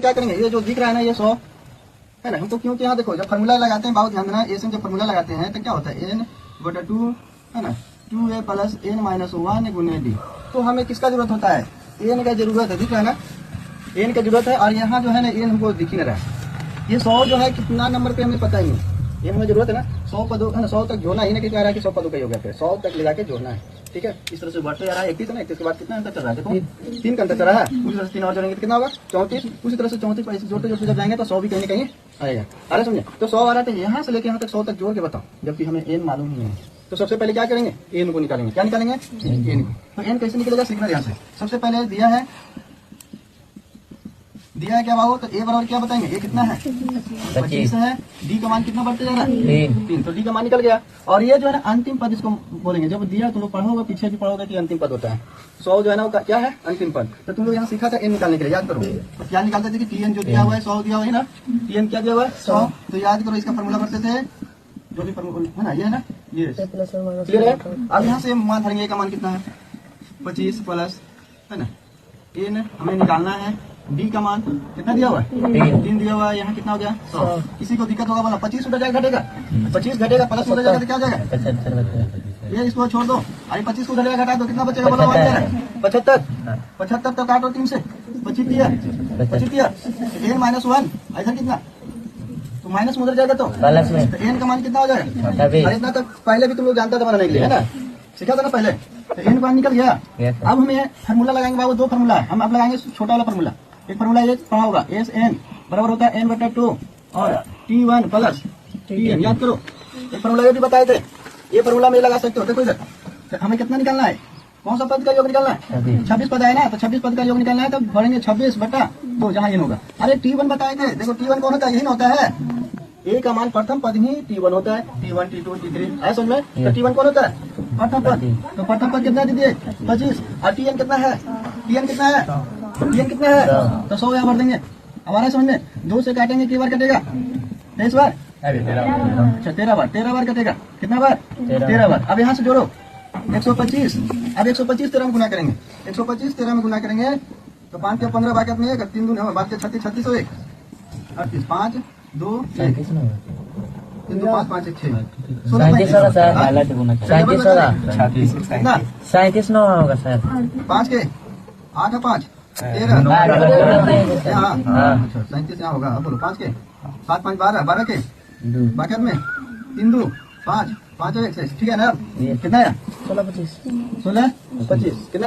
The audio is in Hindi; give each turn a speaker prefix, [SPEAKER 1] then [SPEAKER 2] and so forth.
[SPEAKER 1] क्या करेंगे, ये जो दिख रहा है ना ये 100 है ना, हमको क्योंकि यहाँ देखो जब फार्मूला लगाते हैं, बहुत ध्यान देना, ए से जब फार्मूला लगाते हैं तो क्या होता है n बटा 2 है ना 2a प्लस n माइनस 1 गुने डी। तो हमें किसका जरूरत होता है, n का जरूरत है, दिख रहा है ना n का जरूरत है। और यहाँ जो है ना n हमको दिख ही नहीं रहा है। ये 100 जो है कितना नंबर पे हमें पता ही नहीं, ये हमें जरूरत है ना 100 पदों है ना, 100 तक जोड़ना ही नहीं, क्या रहा है कि 100 पदों का ही हो गया, फिर 100 तक लगा के जोड़ना है। ठीक है, इस तरह से बढ़ते जा रहा है 31 है ना, 31 के बाद कितना अंतर चल रहा है, देखो 3 का अंतर चल रहा है। उसी तरह से 3 और जोड़ेंगे तो कितना होगा 34। उसी तरह से 34 पर जोड़ते जोड़ते जब जाएंगे तो 100 भी कहीं ना कहीं आएगा। अरे समझे, तो 100 आ रहा है तो यहाँ से लेके यहाँ तक 100 तक जोड़ के बताओ, जबकि हमें n मालूम ही नहीं है। तो सबसे पहले क्या करेंगे, n को निकालेंगे। क्या निकालेंगे, n को। तो n कैसे निकलेगा सीखना यहाँ से। सबसे पहले दिया है क्या बाबू, तो a बराबर क्या बताएंगे, a कितना है 25 है, d का मान कितना बढ़ते जा रहा है 3, तो d का मान निकल गया। और ये जो है ना अंतिम पद इसको बोलेंगे, जब दिया तुम लोग पढ़ोगे पीछे भी पढ़ोगे कि अंतिम पद होता है। 100 जो है ना वो क्या है अंतिम पद। तो तुम लोग यहाँ सीखा था n निकालने के लिए, याद करो तो क्या निकालते थे कि tn जो दिया हुआ है 100 दिया हुआ है ना, tn क्या दिया हुआ है 100। तो याद करो इसका फॉर्मूला करते थे, जो भी फॉर्मूला है ना ये है ना, ये क्लियर है। अब यहाँ से मान धरेंगे, का मान कितना है 25 प्लस है ना n हमें निकालना है, डी का मान कितना दिया हुआ है 3 दिया हुआ है, यहाँ कितना हो गया 100। किसी को दिक्कत होगा बोला 25 उधर जाएगा घटेगा, 25 घटेगा प्लस उधर जाएगा तो क्या जाएगा, ये इसको छोड़ दो, अरे 25 को उधर घटा दो कितना बचेगा बोला 75। 75 तो काटो 3 से 25 दिया n माइनस 1 ऐसा कितना, तो माइनस में उधर जाएगा तो n का मान कितना हो जाएगा। अरे इतना तक पहले भी तुम लोग जानता था बनाने के लिए है ना, सीखा था ना पहले, तो n का निकल गया। अब हमें फार्मूला लगाएंगे बाबू, 2 फार्मूला है, हम अब लगाएंगे छोटा वाला फार्मूला। एक फार्मूला ये पढ़ा होगा, एस एन बराबर होता है n बटा 2 और t1 प्लस tn, याद करो। एक फार्मूला ये भी बताए थे, ये फार्मूला में लगा सकते हो। देखो इधर हमें कितना निकालना है, कौन सा पद का योग निकालना है 26 पद है ना, तो 26 पद का योग निकालना है, तो भरेंगे 26 बटा 2 जहाँ n होगा। अरे t1 बताए थे, देखो t1 कौन होता है, यही ना होता है, a का मान प्रथम पद ही t1 होता है, t1 t2 t3 ऐसा समझ में। तो t1 कौन होता है प्रथम पद, तो प्रथम पद कितना दीजिए 25 और tn कितना है, tn कितना है, tn कितना है, तो 100 यहाँ भर देंगे। हमारा समझ में 2 से काटेंगे कितनी बार कटेगा 23 बार, अच्छा 13 बार कटेगा, कितना बार 13 बार। अब यहाँ से जोड़ो 125, अब 125 13 में गुना करेंगे, 125 13 में गुना करेंगे तो 5 के 15 बाकी अपने 3 दून है, बाकी 36 36 हो 1 38 5 2 3 2 5 5 1 6
[SPEAKER 2] 37 ना होगा सर,
[SPEAKER 1] 5 के 8 है 5 13 अच्छा 37 यहाँ होगा। अब बोलो 5 के 7 5 12 12 के बाकी में 3 2 5 5 1 ठीक है ना, कितना है 16 25 कितना